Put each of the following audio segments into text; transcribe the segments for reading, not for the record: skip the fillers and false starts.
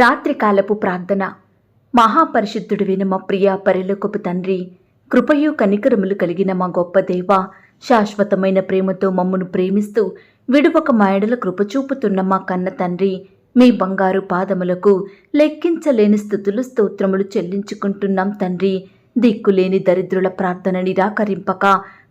రాత్రికాలపు ప్రార్థన. మహాపరిశుద్ధుడివైన మా ప్రియ పరలోకపు తండ్రి, కృపయు కనికరములు కలిగిన మా గొప్ప దేవ, శాశ్వతమైన ప్రేమతో మమ్మను ప్రేమిస్తూ విడువక మాయడల కృపచూపుతున్న మా కన్న తండ్రి, మీ బంగారు పాదములకు లెక్కించలేని స్తుతులు స్తోత్రములు చెల్లించుకుంటున్నాం తండ్రి. దిక్కులేని దరిద్రుల ప్రార్థన నిరాకరింపక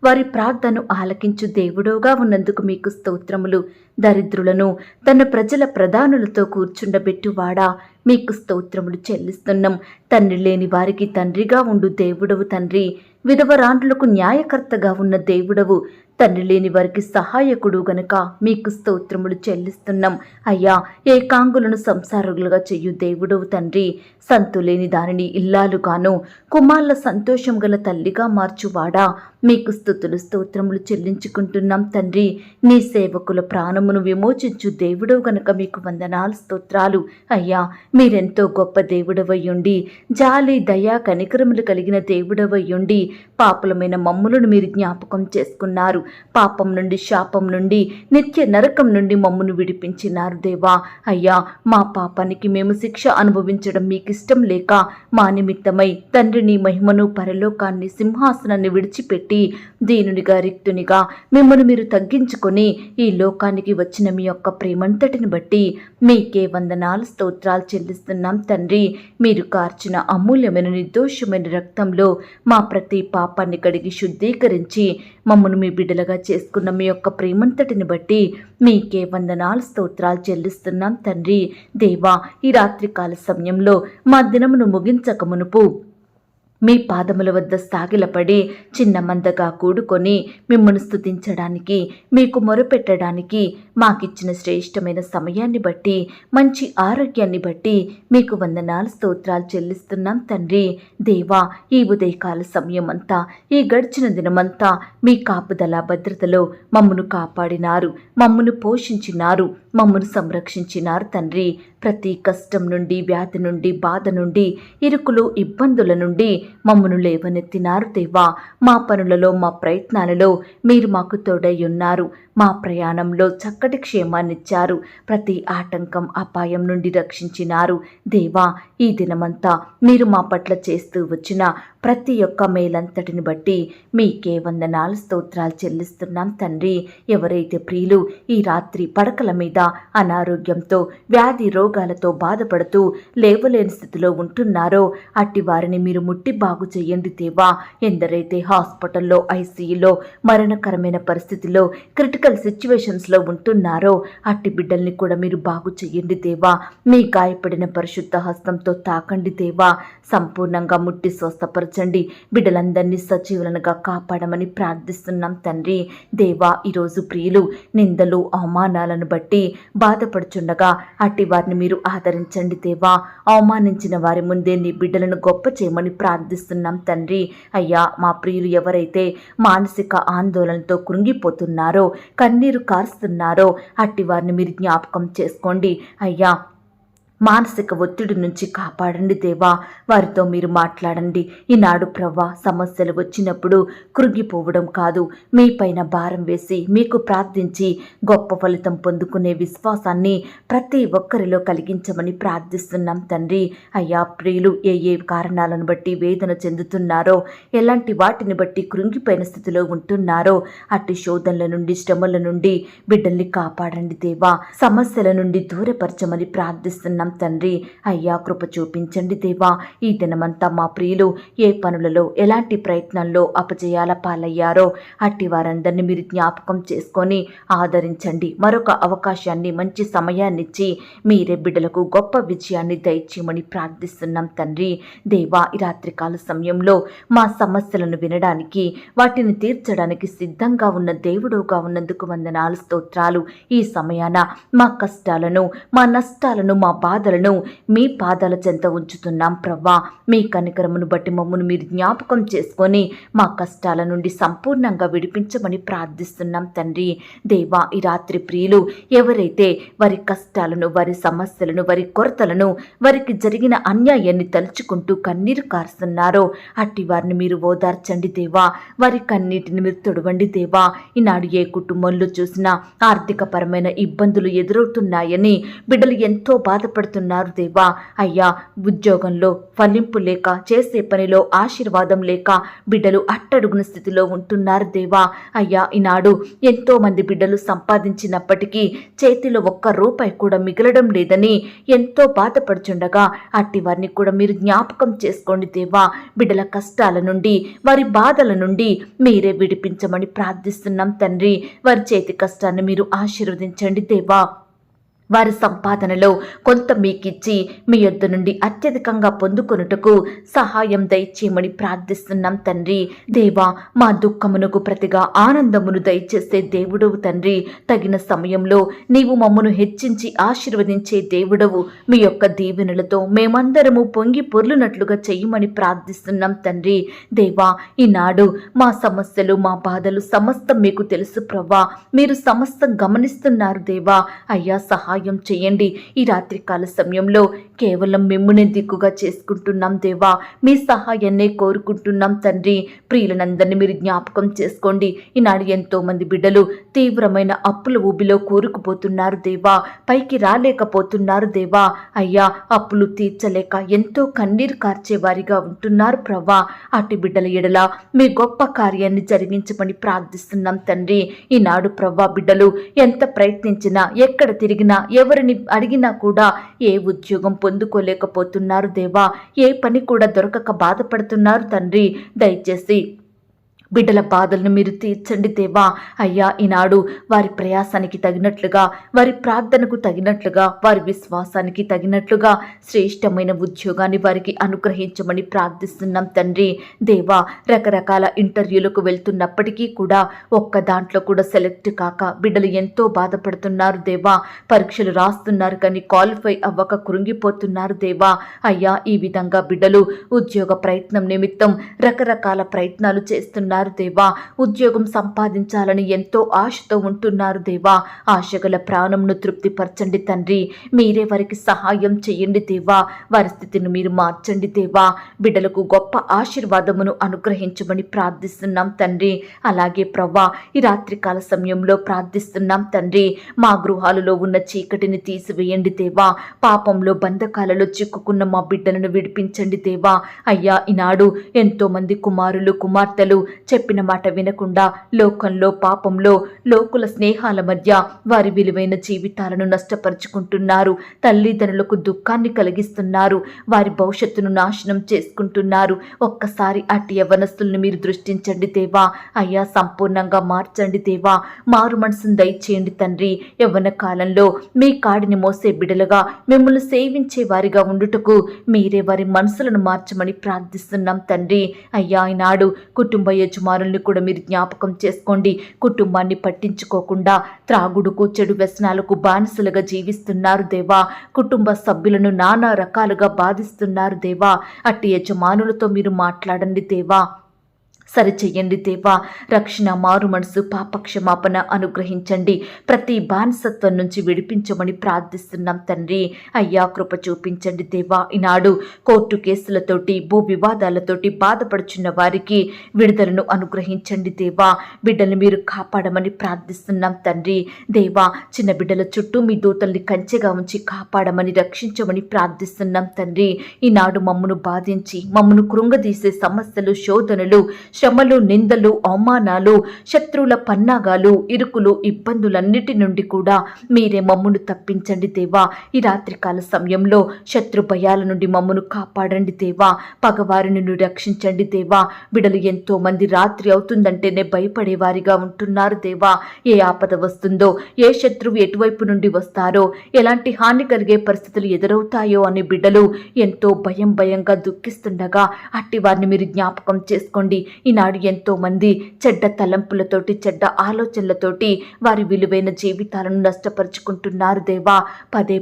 వారి ప్రార్థనను ఆలకించు దేవుడోగా ఉన్నందుకు మీకు స్తోత్రములు. దరిద్రులను తన ప్రజల ప్రధానులతో కూర్చుండబెట్టువాడా, మీకు స్తోత్రములు చెల్లిస్తున్నాం. తండ్రి లేని వారికి తండ్రిగా ఉండు దేవుడవు తండ్రి, విధవరాండ్రులకు న్యాయకర్తగా ఉన్న దేవుడవు, తండ్రి లేని వారికి సహాయకుడు గనుక మీకు స్తోత్రములు చెల్లిస్తున్నాం. అయ్యా, ఏకాంగులను సంసారులుగా చెయ్యు దేవుడవు తండ్రి, సంతులేని దానిని ఇల్లాలుగాను కుమార్ల సంతోషం గల తల్లిగా మార్చువాడా, మీకు స్తుతులు స్తోత్రములు చెల్లించుకుంటున్నాం తండ్రి. నీ సేవకుల ప్రాణమును విమోచించు దేవుడవు గనక మీకు వందనాలు స్తోత్రాలు. అయ్యా, మీరెంతో గొప్ప దేవుడవయ్యుండి, జాలి దయా కనికరములు కలిగిన దేవుడవయ్యుండి పాపులమైన మమ్ములను మీరు జ్ఞాపకం చేసుకున్నారు. పాపం నుండి, శాపం నుండి, నిత్య నరకం నుండి మమ్మును విడిపించినారు దేవా. అయ్యా, మా పాపానికి మేము శిక్ష అనుభవించడం మీకు ఇష్టం లేక మా నిమిత్తమై తండ్రిని, మహిమను, పరలోకాన్ని, సింహాసనాన్ని విడిచిపెట్టి దీనునిగా, రిక్తునిగా మిమ్మల్ని మీరు తగ్గించుకొని ఈ లోకానికి వచ్చిన మీ యొక్క ప్రేమంతటిని బట్టి మీకే వందనాలు స్తోత్రాలు చెల్లిస్తున్నాం తండ్రి. మీరు కార్చిన అమూల్యమైన నిర్దోషమైన రక్తంలో మా ప్రతి పాపాన్ని కడిగి శుద్ధీకరించి మమ్మను మీ బిడ్డలుగా చేసుకున్న మీ యొక్క ప్రేమంతటిని బట్టి మీకే వందనాలు స్తోత్రాలు చెల్లిస్తున్నాం తండ్రి. దేవా, ఈ రాత్రికాల సమయంలో మా దినమును ముగించక మునుపు మీ పాదముల వద్ద సాగిలపడి చిన్న మందగా కూడుకొని మిమ్మల్ని స్తుతించడానికి, మీకు మొరపెట్టడానికి మాకిచ్చిన శ్రేష్టమైన సమయాన్ని బట్టి, మంచి ఆరోగ్యాన్ని బట్టి మీకు వందనాలు స్తోత్రాలు చెల్లిస్తున్నాం తండ్రి. దేవా, ఈ ఉదయకాల సమయం అంతా, ఈ గడిచిన దినమంతా మీ కాపుదల భద్రతలో మమ్మను కాపాడినారు, మమ్మను పోషించినారు, మమ్మను సంరక్షించినారు తండ్రి. ప్రతి కష్టం నుండి, వ్యాధి నుండి, బాధ నుండి, ఇరుకులు, ఇబ్బందుల నుండి మమ్మను లేవనెత్తినారు దేవా. మా పనులలో, మా ప్రయత్నాలలో మీరు మాకు తోడై ఉన్నారు. మా ప్రయాణంలో చక్కటి క్షేమాన్నిచ్చారు. ప్రతి ఆటంకం, అపాయం నుండి రక్షించినారు దేవా. ఈ దినమంతా మీరు మా పట్ల చేస్తూ వచ్చిన ప్రతి ఒక్క మేలంతటిని బట్టి మీకే వందనాలు స్తోత్రాలు చెల్లిస్తున్నాం తండ్రి. ఎవరైతే ప్రియులు ఈ రాత్రి పడకల మీద అనారోగ్యంతో, వ్యాధి రోగాలతో బాధపడుతూ లేవలేని స్థితిలో ఉంటున్నారో అట్టి వారిని మీరు ముట్టి బాగు చేయండి దేవా. ఎందరైతే హాస్పిటల్లో, ఐసీయూలో, మరణకరమైన పరిస్థితిలో, క్రిటికల్ సిచ్యువేషన్స్లో ఉంటున్నారో అట్టి బిడ్డల్ని కూడా మీరు బాగు చేయండి దేవా. మీ గాయపడిన పరిశుద్ధ హస్తంతో తాకండి దేవా. సంపూర్ణంగా ముట్టి స్వస్థపరచండి. బిడ్డలందరినీ సజీవులనుగా కాపాడమని ప్రార్థిస్తున్నాం తండ్రి. దేవా, ఈరోజు ప్రియులు నిందలు, అవమానాలను బట్టి బాధపడుచుండగా అట్టి వారిని మీరు ఆదరించండి దేవా. అవమానించిన వారి ముందే నీ బిడ్డలను గొప్ప చేయమని ప్రార్థిస్తున్నాం తండ్రి. అయ్యా, మా ప్రియులు ఎవరైతే మానసిక ఆందోళనతో కృంగిపోతున్నారో, కన్నీరు కారుస్తున్నారో అట్టి వారిని మీరు జ్ఞాపకం చేసుకోండి అయ్యా. మానసిక ఒత్తిడి నుంచి కాపాడండి దేవా. వారితో మీరు మాట్లాడండి. ఈనాడు ప్రవ్వా, సమస్యలు వచ్చినప్పుడు కృంగిపోవడం కాదు, మీ పైన భారం వేసి మీకు ప్రార్థించి గొప్ప ఫలితం పొందుకునే విశ్వాసాన్ని ప్రతి ఒక్కరిలో కలిగించమని ప్రార్థిస్తున్నాం తండ్రి. అయ్యా, ప్రియులు ఏ కారణాలను బట్టి వేదన చెందుతున్నారో, ఎలాంటి వాటిని బట్టి కృంగిపోయిన స్థితిలో ఉంటున్నారో అట్టి శోధనల నుండి, శ్రమల నుండి బిడ్డల్ని కాపాడండి దేవా. సమస్యల నుండి దూరపరచమని ప్రార్థిస్తున్నాం తండ్రి. అయ్యా, కృప చూపించండి దేవా. ఈ దినమంతా మా ప్రియులు ఏ పనులలో, ఎలాంటి ప్రయత్నంలో అపజయాల పాలయ్యారో అట్టి వారందరినీ మీరు జ్ఞాపకం చేసుకొని ఆదరించండి. మరొక అవకాశాన్ని, మంచి సమయాన్నిచ్చి మీరే బిడ్డలకు గొప్ప విజయాన్ని దయచేయమని ప్రార్థిస్తున్నాం తండ్రి. దేవా, ఈ రాత్రికాల సమయంలో మా సమస్యలను వినడానికి, వాటిని తీర్చడానికి సిద్ధంగా ఉన్న దేవుడుగా ఉన్నందుకు వందనాలు స్తోత్రాలు. ఈ సమయాన మా కష్టాలను, మా నష్టాలను, మా బాధలను మీ పాదాల చెంత ఉంచుతున్నాం ప్రవ్వా. మీ కనికరమును బట్టి మమ్మను మీరు జ్ఞాపకం చేసుకొని మా కష్టాల నుండి సంపూర్ణంగా విడిపించమని ప్రార్థిస్తున్నాం తండ్రి. దేవా, ఈ రాత్రి ప్రియులు ఎవరైతే వారి కష్టాలను, వారి సమస్యలను, వారి కొరతలను, వారికి జరిగిన అన్యాయాన్ని తలుచుకుంటూ కన్నీరు కారుస్తున్నారో అట్టి వారిని మీరు ఓదార్చండి దేవా. వారి కన్నీటిని మీరు తొడవండి దేవా. ఈనాడు ఏ కుటుంబంలో చూసినా ఆర్థికపరమైన ఇబ్బందులు ఎదురవుతున్నాయని బిడ్డలు ఎంతో బాధపడుతున్నారు బాధపడుతున్నారు దేవా. అయ్యా, ఉద్యోగంలో ఫలింపు లేక, చేసే పనిలో ఆశీర్వాదం లేక బిడ్డలు అట్టడుగున స్థితిలో ఉంటున్నారు దేవా. అయ్యా, ఈనాడు ఎంతో మంది బిడ్డలు సంపాదించినప్పటికీ చేతిలో ఒక్క రూపాయి కూడా మిగలడం లేదని ఎంతో బాధపడుచుండగా అట్టి వారిని కూడా మీరు జ్ఞాపకం చేసుకోండి దేవా. బిడ్డల కష్టాల నుండి, వారి బాధల నుండి మీరే విడిపించమని ప్రార్థిస్తున్నాం తండ్రి. వారి చేతి కష్టాన్ని మీరు ఆశీర్వదించండి దేవా. వారి సంపాదనలో కొంత మీకిచ్చి మీ యొద్ద నుండి అత్యధికంగా పొందుకొనుటకు సహాయం దయచేయమని ప్రార్థిస్తున్నాం తండ్రి. దేవా, మా దుఃఖమునకు ప్రతిగా ఆనందమును దయచేసే దేవుడవు తండ్రి. తగిన సమయంలో నీవు మమ్మను హెచ్చించి ఆశీర్వదించే దేవుడవు. మీ యొక్క దీవెనలతో మేమందరము పొంగి పొర్లునట్లుగా చెయ్యమని ప్రార్థిస్తున్నాం తండ్రి. దేవా, ఈనాడు మా సమస్యలు, మా బాధలు సమస్తం మీకు తెలుసు ప్రవ్వా. మీరు సమస్తం గమనిస్తున్నారు దేవా. అయ్యా, సహాయం చేయండి. ఈ రాత్రికాల సమయంలో కేవలం మిమ్మునే దిక్కుగా చేసుకుంటున్నాం దేవా. మీ సహాయాన్నే కోరుకుంటున్నాం తండ్రి. ప్రియులనందరినీ మీరు జ్ఞాపకం చేసుకోండి. ఈనాడు ఎంతో మంది బిడ్డలు తీవ్రమైన అప్పుల ఊబిలో కూరుకుపోతున్నారు దేవా. పైకి రాలేకపోతున్నారు దేవా. అయ్యా, అప్పులు తీర్చలేక ఎంతో కన్నీరు కార్చేవారిగా ఉంటున్నారు ప్రవ్వా. అటు బిడ్డల ఎడల మీ గొప్ప కార్యాన్ని జరిగించమని ప్రార్థిస్తున్నాం తండ్రి. ఈనాడు ప్రవ్వా, బిడ్డలు ఎంత ప్రయత్నించినా, ఎక్కడ తిరిగినా, ఎవరిని అడిగినా కూడా ఏ ఉద్యోగం పొందుకోలేకపోతున్నారు దేవా. ఏ పని కూడా దొరకక బాధపడుతున్నారు తండ్రి. దయచేసి బిడ్డల బాధలను మీరు తీర్చండి దేవా. అయ్యా, ఈనాడు వారి ప్రయాసానికి తగినట్లుగా, వారి ప్రార్థనకు తగినట్లుగా, వారి విశ్వాసానికి తగినట్లుగా శ్రేష్టమైన ఉద్యోగాన్ని వారికి అనుగ్రహించమని ప్రార్థిస్తున్నాం తండ్రి. దేవా, రకరకాల ఇంటర్వ్యూలకు వెళ్తున్నప్పటికీ కూడా ఒక్క దాంట్లో కూడా సెలెక్ట్ కాక బిడ్డలు ఎంతో బాధపడుతున్నారు దేవా. పరీక్షలు రాస్తున్నారు కానీ క్వాలిఫై అవ్వక కృంగిపోతున్నారు దేవా. అయ్యా, ఈ విధంగా బిడ్డలు ఉద్యోగ ప్రయత్నం నిమిత్తం రకరకాల ప్రయత్నాలు చేస్తున్నారు దేవా. ఉద్యోగం సంపాదించాలని ఎంతో ఆశతో ఉంటున్నారు దేవా. ఆశగల ప్రాణంను తృప్తిపరచండి తండ్రి. మీరే వారికి సహాయం చేయండి దేవా. వారి స్థితిని మీరు మార్చండి దేవా. బిడ్డలకు గొప్ప ఆశీర్వాదమును అనుగ్రహించమని ప్రార్థిస్తున్నాం తండ్రి. అలాగే ప్రవ్వా, ఈ రాత్రికాల సమయంలో ప్రార్థిస్తున్నాం తండ్రి. మా గృహాలలో ఉన్న చీకటిని తీసివేయండి దేవా. పాపంలో, బంధకాలలో చిక్కుకున్న మా బిడ్డలను విడిపించండి దేవా. అయ్యా, ఈనాడు ఎంతో మంది కుమారులు, కుమార్తెలు చెప్పిన మాట వినకుండా లోకంలో, పాపంలో, లోకుల స్నేహాల మధ్య వారి విలువైన జీవితాలను నష్టపరుచుకుంటున్నారు. తల్లిదండ్రులకు దుఃఖాన్ని కలిగిస్తున్నారు. వారి భవిష్యత్తును నాశనం చేసుకుంటున్నారు. ఒక్కసారి అట్టి యవ్వనస్తులను మీరు దృష్టించండి దేవా. అయ్యా, సంపూర్ణంగా మార్చండి దేవా. మారు మనసును దయచేయండి తండ్రి. యవ్వన కాలంలో మీ కాడిని మోసే బిడలుగా, మిమ్మల్ని సేవించే వారిగా ఉండుటకు మీరే వారి మనసులను మార్చమని ప్రార్థిస్తున్నాం తండ్రి. అయ్యా, ఈనాడు కుటుంబ యజమానుల్ని కూడా మీరు జ్ఞాపకం చేసుకోండి. కుటుంబాన్ని పట్టించుకోకుండా త్రాగుడుకు, చెడు వ్యసనాలకు బానిసలుగా జీవిస్తున్నారు దేవా. కుటుంబ సభ్యులను నానా రకాలుగా బాధిస్తున్నారు దేవా. అట్టి యజమానులతో మీరు మాట్లాడండి దేవా. సరిచెయ్యండి దేవా. రక్షణ, మారు మనసు, పాపక్షమాపణ అనుగ్రహించండి. ప్రతి బానిసత్వం నుంచి విడిపించమని ప్రార్థిస్తున్నాం తండ్రి. అయ్యా, కృప చూపించండి దేవా. ఈనాడు కోర్టు కేసులతోటి, భూ వివాదాలతోటి బాధపడుచున్న వారికి విడుదలను అనుగ్రహించండి దేవా. బిడ్డల్ని మీరు కాపాడమని ప్రార్థిస్తున్నాం తండ్రి. దేవా, చిన్న బిడ్డల చుట్టూ మీ దూతల్ని కంచెగా ఉంచి కాపాడమని, రక్షించమని ప్రార్థిస్తున్నాం తండ్రి. ఈనాడు మమ్మను బాధించి, మమ్మను కృంగదీసే సమస్యలు, శోధనలు, శ్రమలు, నిందలు, అవమానాలు, శత్రువుల పన్నాగాలు, ఇరుకులు, ఇబ్బందులన్నిటి నుండి కూడా మీరే మమ్మును తప్పించండి దేవా. ఈ రాత్రికాల సమయంలో శత్రు భయాల నుండి మమ్మను కాపాడండి దేవా. పగవారి నుండి రక్షించండి దేవా. బిడలు ఎంతో మంది రాత్రి అవుతుందంటేనే భయపడేవారిగా ఉంటున్నారు దేవా. ఏ ఆపద వస్తుందో, ఏ శత్రువు ఎటువైపు నుండి వస్తారో, ఎలాంటి హాని కలిగే పరిస్థితులు ఎదురవుతాయో అని బిడ్డలు ఎంతో భయంగా దుఃఖిస్తుండగా అట్టి వారిని మీరు జ్ఞాపకం చేసుకోండి. ఈనాడు ఎంతో మంది చెడ్డ తలంపులతోటి, చెడ్డ ఆలోచనలతోటి వారి విలువైన జీవితాలను నష్టపరుచుకుంటున్నారు దేవా.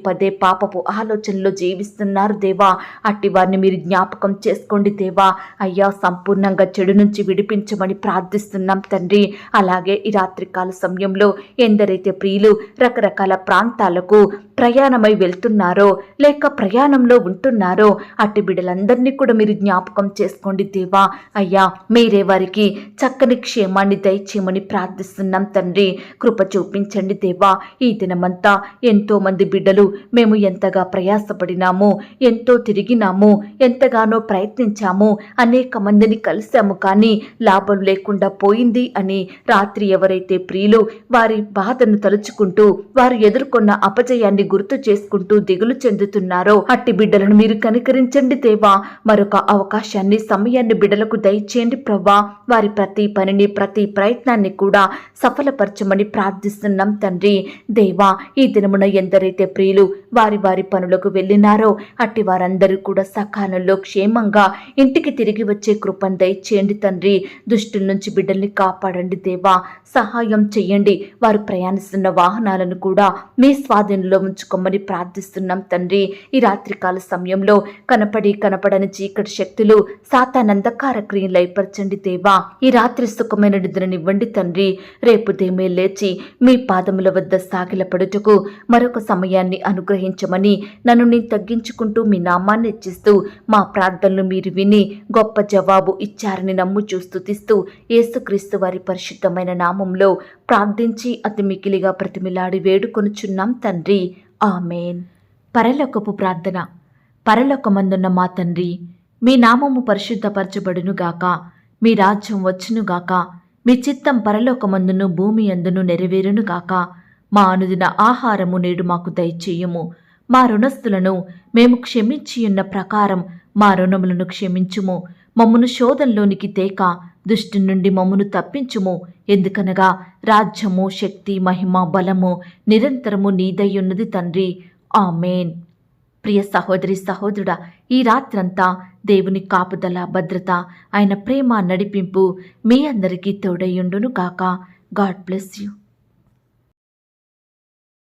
పదే పాపపు ఆలోచనలో జీవిస్తున్నారు దేవా. అట్టి వారిని మీరు జ్ఞాపకం చేసుకోండి దేవా. అయ్యా, సంపూర్ణంగా చెడు నుంచి విడిపించమని ప్రార్థిస్తున్నాం తండ్రి. అలాగే ఈ రాత్రికాల సమయంలో ఎందరైతే ప్రియులు రకరకాల ప్రాంతాలకు ప్రయాణమై వెళ్తున్నారో, లేక ప్రయాణంలో ఉంటున్నారో అట్టి బిడ్డలందరినీ కూడా మీరు జ్ఞాపకం చేసుకోండి దేవా. అయ్యా, మీరే మీరే వారికి చక్కని క్షేమాన్ని దయచేయమని ప్రార్థిస్తున్నాం తండ్రి. కృప చూపించండి దేవా. ఈ దినమంతా ఎంతో మంది బిడ్డలు మేము ఎంతగా ప్రయాసపడినాము, ఎంతో తిరిగినాము, ఎంతగానో ప్రయత్నించాము, అనేక మందిని కలిశాము, కానీ లాభం లేకుండా పోయింది అని రాత్రి ఎవరైతే ప్రియులు వారి బాధను తలుచుకుంటూ వారు ఎదుర్కొన్న అపజయాన్ని గుర్తు చేసుకుంటూ దిగులు చెందుతున్నారో అట్టి బిడ్డలను మీరు కనికరించండి దేవా. మరొక అవకాశాన్ని, సమయాన్ని బిడ్డలకు దయచేయండి ప్రభా. వారి ప్రతి పనిని, ప్రతి ప్రయత్నాన్ని కూడా సఫలపరచమని ప్రార్థిస్తున్నాం తండ్రి. దేవా, ఈ దినమున ఎందరైతే ప్రియులు వారి వారి పనులకు వెళ్ళినారో అట్టి వారందరూ కూడా సకాలంలో క్షేమంగా ఇంటికి తిరిగి వచ్చే కృపను దయచేయండి తండ్రి. దుష్టుల నుంచి బిడ్డల్ని కాపాడండి దేవా. సహాయం చెయ్యండి. వారు ప్రయాణిస్తున్న వాహనాలను కూడా మీ స్వాధీనంలో ఉంచుకోమని ప్రార్థిస్తున్నాం తండ్రి. ఈ రాత్రికాల సమయంలో కనపడని చీకటి శక్తులు, సాతానందకార క్రియలు లయపరచండి దేవా. ఈ రాత్రి సుఖమైన నిద్రనివ్వండి తండ్రి. రేపు దేమే లేచి మీ పాదముల వద్ద సాగిలపడుటకు మరొక సమయాన్ని అనుగ్రహించమని నన్ను నేను తగ్గించుకుంటూ మీ నామాన్ని హెచ్చిస్తూ మా ప్రార్థనలు మీరు విని గొప్ప జవాబు ఇచ్చారని నమ్ముచూ స్తుతిస్తూ యేసుక్రీస్తు వారి పరిశుద్ధమైన నామంలో ప్రార్థించి అతి మికిలిగా ప్రతిమిలాడి వేడుకొనుచున్నాం తండ్రి. ఆమేన్. పరలోకపు ప్రార్థన. పరలోకమందున్న మా తండ్రి, మీ నామము పరిశుద్ధపరచబడునుగాక, మీ రాజ్యం వచ్చునుగాక, మీ చిత్తం పరలోకమందును భూమి అందును నెరవేరునుగాక. మా అనుదిన ఆహారము నేడు మాకు దయచేయుము. మా రుణస్థులను మేము క్షమించియున్న ప్రకారం మా రుణములను క్షమించుము. మమ్మును శోధంలోనికి తేక దుష్టు నుండి మమ్మును తప్పించుము. ఎందుకనగా రాజ్యము, శక్తి, మహిమ, బలము నిరంతరము నీదయ్యున్నది తండ్రి. ఆమేన్. ప్రియ సహోదరి సహోదరుడా, ఈ రాత్రంతా దేవుని కాపుదల, భద్రత, ఆయన ప్రేమ, నడిపింపు మీ అందరికీ తోడయ్యుండును గాక. God bless you.